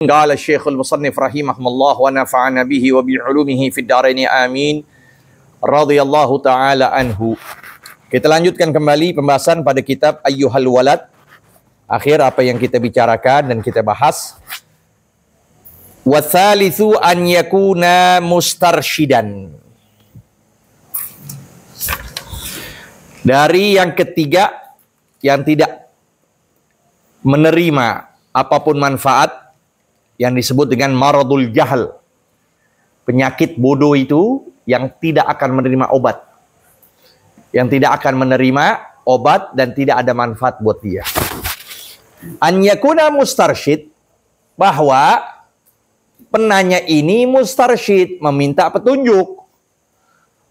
Qala Syekhul Musannif rahimahullah wa nafa'ana bihi wa bi'ulumihi fid dharain amin. Radhiyallahu taala anhu. Kita lanjutkan kembali pembahasan pada kitab Ayyuhal Walad. Akhir apa yang kita bicarakan dan kita bahas. Wa tsalitsu an yakuna mustarsyidan. Dari yang ketiga yang tidak menerima apapun manfaat yang disebut dengan maradul jahal. Penyakit bodoh itu yang tidak akan menerima obat. Yang tidak akan menerima obat dan tidak ada manfaat buat dia. An yakuna mustarsyid, bahwa penanya ini mustarsyid, meminta petunjuk.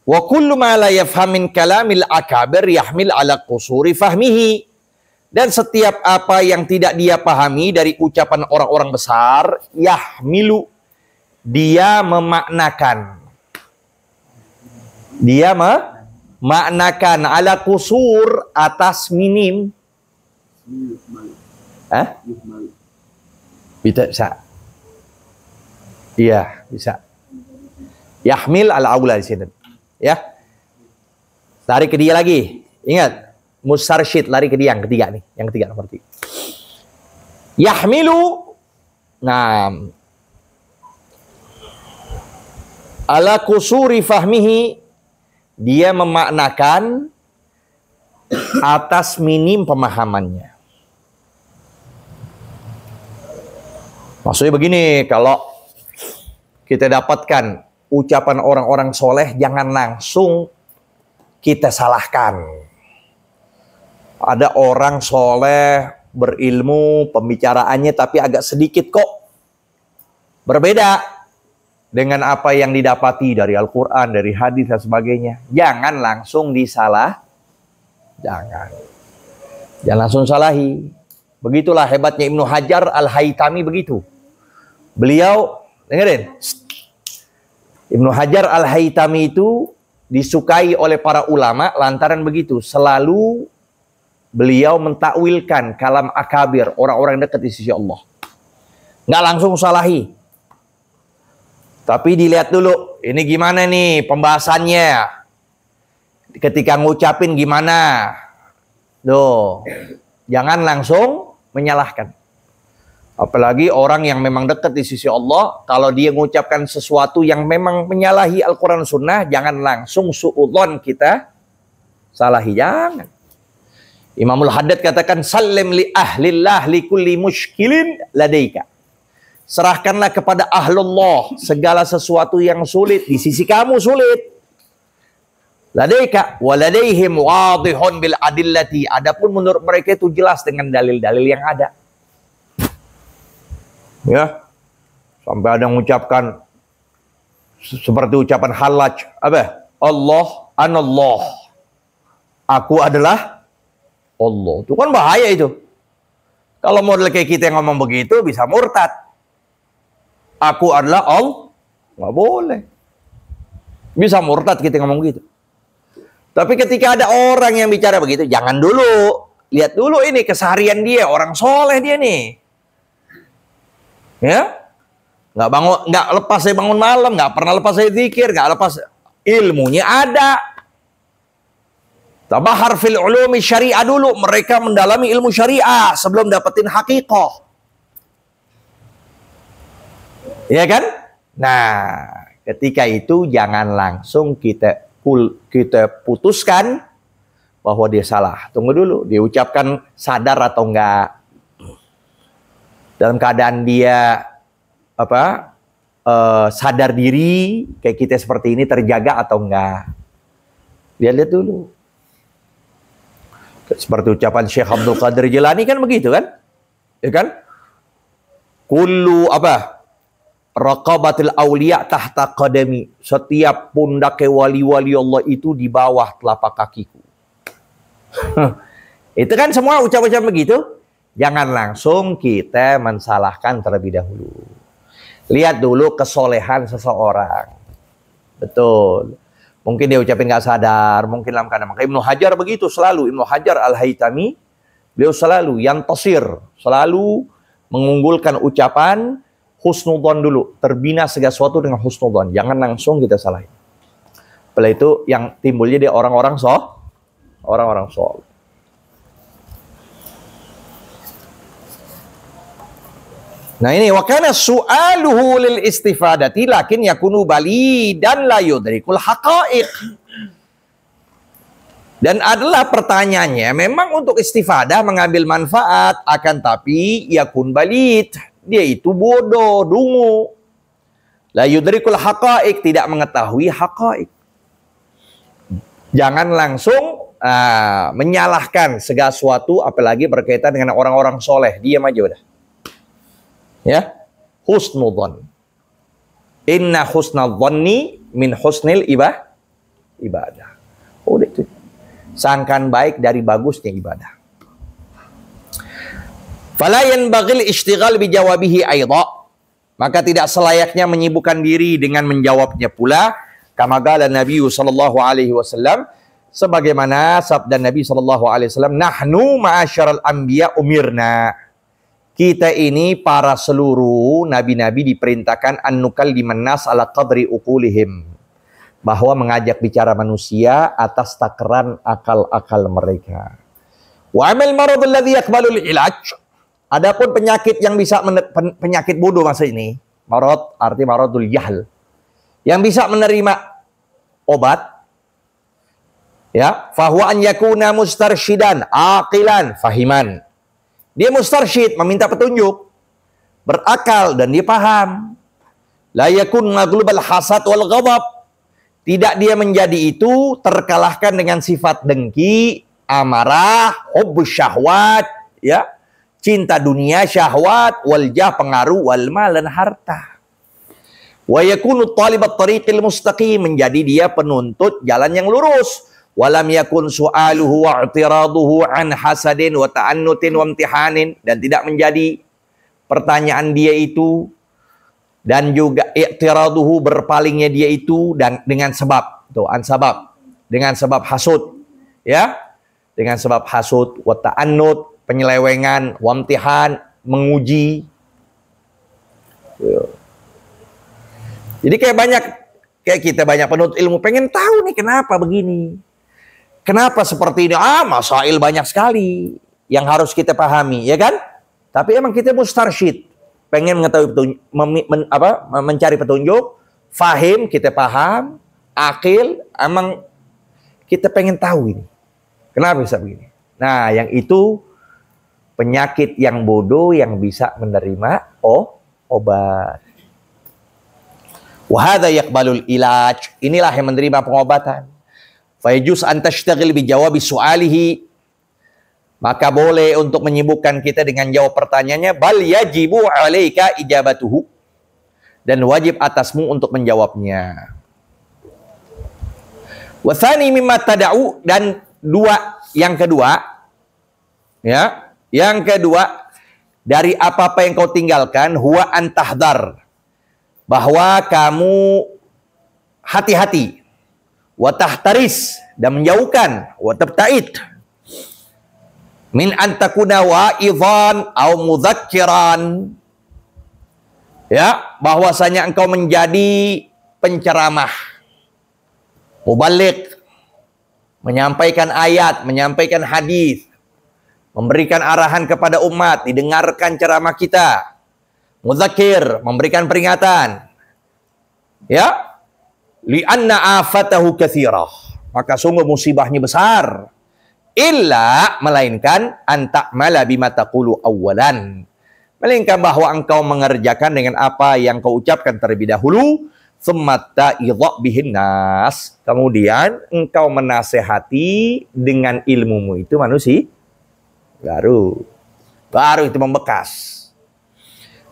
Wa kullu ma la yafham min kalamil akabir yahmil ala qusuri fahmihi. Dan setiap apa yang tidak dia pahami dari ucapan orang-orang besar, yahmilu, dia memaknakan. Dia memaknakan ala kusur, atas minim. Bisa. Iya, bisa. Yahmil ala aula di sini. Ya. Tarik ke dia lagi. Ingat. Mustarsyid, lari ke dia yang ketiga nih. Yang ketiga nomor 3. Yahmilu. Nah. Ala kusuri fahmihi. Dia memaknakan atas minim pemahamannya. Maksudnya begini, kalau kita dapatkan ucapan orang-orang soleh, jangan langsung kita salahkan. Ada orang soleh, berilmu, pembicaraannya tapi agak sedikit kok berbeda dengan apa yang didapati dari Al-Quran, dari hadis dan sebagainya. Jangan langsung disalah. Jangan langsung salahi. Begitulah hebatnya Ibnu Hajar Al-Haytami begitu. Beliau, dengerin. Ibnu Hajar Al-Haytami itu disukai oleh para ulama lantaran begitu. Selalu beliau mentakwilkan kalam akabir, orang-orang dekat di sisi Allah. Nggak langsung salahi. Tapi dilihat dulu, ini gimana nih pembahasannya. Ketika ngucapin gimana. Tuh, jangan langsung menyalahkan. Apalagi orang yang memang dekat di sisi Allah, kalau dia mengucapkan sesuatu yang memang menyalahi Al-Quran Sunnah, jangan langsung su'udzon kita salahi, jangan. Imamul Haddad katakan, salim li ahlillah li kulli mushkilin ladaika. Serahkanlah kepada ahlullah segala sesuatu yang sulit, di sisi kamu sulit. Ladaika wa ladaihim wadihun bil adillati. Adapun menurut mereka itu jelas dengan dalil-dalil yang ada. Ya. Sampai ada yang mengucapkan seperti ucapan Hallaj, apa? Allah anallah. Aku adalah Allah. Itu kan bahaya itu. Kalau model kayak kita yang ngomong begitu bisa murtad. Aku adalah Allah. Nggak boleh. Bisa murtad kita ngomong gitu. Tapi ketika ada orang yang bicara begitu, jangan dulu. Lihat dulu ini keseharian dia. Orang soleh dia nih. Ya. Nggak lepas saya bangun malam. Nggak pernah lepas saya zikir. Nggak lepas ilmunya ada. Tabahar fil ulumi syariah dulu. Mereka mendalami ilmu syariah sebelum dapetin hakikoh. Ya kan? Nah, ketika itu jangan langsung kita putuskan bahwa dia salah. Tunggu dulu, dia ucapkan sadar atau enggak. Dalam keadaan dia sadar diri kayak kita seperti ini, terjaga atau enggak. Dia lihat dulu. Seperti ucapan Syekh Abdul Qadir Jilani kan begitu kan? Ya kan? Kullu raqabatil awliya tahta qadami. Setiap pundak wali-wali Allah itu di bawah telapak kakiku. Itu kan semua ucapan-ucapan begitu. Jangan langsung kita mensalahkan terlebih dahulu. Lihat dulu kesolehan seseorang. Betul. Mungkin dia ucapin nggak sadar, mungkin dalam keadaan. Maka Ibnu Hajar begitu selalu. Ibnu Hajar Al-Haytami, beliau selalu yang tasir, selalu mengunggulkan ucapan husnudzon dulu, terbina segala sesuatu dengan husnudzon, jangan langsung kita salahin. Setelah itu yang timbulnya dia orang-orang soleh. Nah ini wakana su'aluhu lil istifadati lakin yakunu bali dan la yudrikul haqaiq. Dan adalah pertanyaannya memang untuk istifadah mengambil manfaat, akan tapi yakun balid, dia itu bodoh, dungu. La yudrikul haqaiq, tidak mengetahui haqaiq. Jangan langsung menyalahkan segala sesuatu, apalagi berkaitan dengan orang-orang soleh. Diam aja udah. Ya, husnudzon. Inna husnadzonni min husnil ibadah. Udah itu. Sangkaan baik dari bagusnya ibadah. Fala yanbaghil ishtighal bijawabihi aidha. Maka tidak selayaknya menyibukkan diri dengan menjawabnya pula. Kama qala Nabi sallallahu alaihi wasallam, sebagaimana sabda Nabi sallallahu alaihi wasallam, nahnu ma'asyaral anbiya umirna. Kita ini para seluruh nabi-nabi diperintahkan an nukalliman nas ala qadri uqulihim, bahwa mengajak bicara manusia atas takaran akal-akal mereka. Wa amal marad alladhi yaqbalul ilaj. Adapun penyakit yang bisa penyakit bodoh masa ini, marad arti maradul jahl, yang bisa menerima obat, ya, fahuwa an yakuna mustarsyidan aqilan fahiman. Dia mustarsyid, meminta petunjuk, berakal dan dia paham. La yakun maghlubal hasad wal ghadab. Tidak dia menjadi itu terkalahkan dengan sifat dengki, amarah, hubbus syahwat, ya, cinta dunia, syahwat, wal jah, pengaruh, wal mal, dan harta. Wa yakunu talibat tariqil mustaqim, menjadi dia penuntut jalan yang lurus. Walam yakun su'aluhu wa i'tiraduhu an hasadin wa ta'annutin wa imtihanin, dan tidak menjadi pertanyaan dia itu dan juga i'tiraduhu, berpalingnya dia itu, dan dengan sebab tuh ansabab, dengan sebab hasud, ya, dengan sebab hasud, wa ta'annut, penyelewengan, wa imtihan, menguji. Jadi kayak kita banyak penuntut ilmu pengen tahu nih kenapa begini, kenapa seperti ini. Masail banyak sekali yang harus kita pahami, ya kan? Tapi emang kita mustarsyid, pengen mengetahui petunjuk, mencari petunjuk, fahim, kita paham, akil, emang kita pengen tahu ini. Kenapa bisa begini? Nah, yang itu penyakit yang bodoh yang bisa menerima obat. Wa hadza yaqbalul ilaj. Inilah yang menerima pengobatan. Fa yajuz an tashtagil bi jawabi su'alihi. Maka boleh untuk menyibukkan kita dengan jawab pertanyaannya, bal yajibu 'alaika ijabatuhu, dan wajib atasmu untuk menjawabnya. Wa tsani mimma tad'u, dan yang kedua dari apa-apa yang kau tinggalkan, huwa an tahdhar, bahwa kamu hati-hati, wa tahtaris, dan menjauhkan, wa tabta'id, min antakuna wa'idhan au mudzakiran, ya, bahwasanya engkau menjadi penceramah, muballigh, menyampaikan ayat, menyampaikan hadis, memberikan arahan kepada umat, didengarkan ceramah kita, mudzakir, memberikan peringatan, ya, li'anna afatahu katsirah, maka sungguh musibahnya besar. Illa, melainkan antakmala bima taqulu awalan, melainkan bahwa engkau mengerjakan dengan apa yang kau ucapkan terlebih dahulu, tsumma ta'idha bihin nas, kemudian engkau menasehati dengan ilmumu itu manusia baru itu membekas.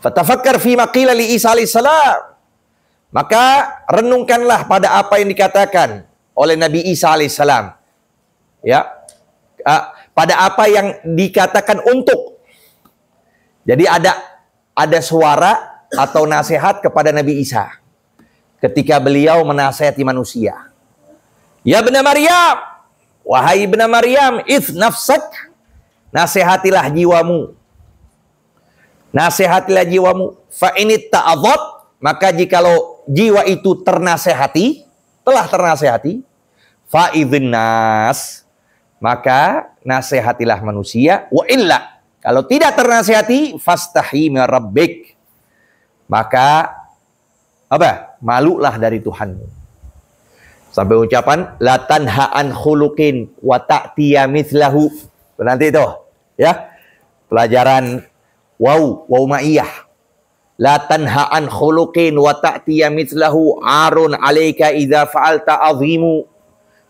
Fatafakkar fi ma qila li Isa alaihissalam, maka renungkanlah pada apa yang dikatakan oleh Nabi Isa alaihissalam, ya, pada apa yang dikatakan untuk. Jadi ada suara atau nasihat kepada Nabi Isa ketika beliau menasihati manusia. Ya ibna Maryam, wahai ibna Maryam, its nafsak, nasihatilah jiwamu. Nasihatilah jiwamu. Fa init ta'adhat, maka jikalau jiwa itu ternasehati, telah ternasehati, fa idzin nas, maka nasihatilah manusia. Wa illa, kalau tidak ternasihati, fastahi min rabbik, maka apa? Malulah dari Tuhanmu. Sampai ucapan la tanha an khuluqin wa ta'tiya mithlahu. Nanti itu ya. Pelajaran waw ma'iyah. La tanha an khuluqin wa ta'tiya mithlahu arun 'alaika idza fa'alta azimu.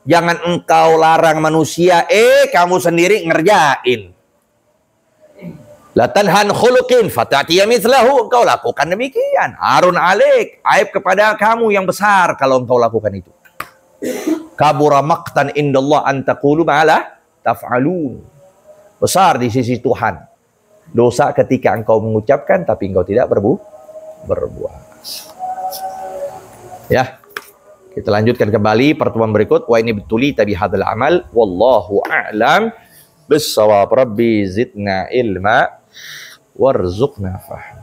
Jangan engkau larang manusia, kamu sendiri ngerjain. La tanha an khuluqin fa ta'tiya mithlahu, engkau lakukan demikian. Arun 'alaik, aib kepada kamu yang besar kalau engkau lakukan itu. Kabura maqtan indallah an taqulu ma la taf'alun. Besar di sisi Tuhan dosa ketika engkau mengucapkan tapi engkau tidak berbuat. Ya. Kita lanjutkan kembali pertemuan berikut. Wa ini betuli tabi hadzal amal wallahu a'lam bis-shawab. Rabbi zidna ilma warzuqna fahma.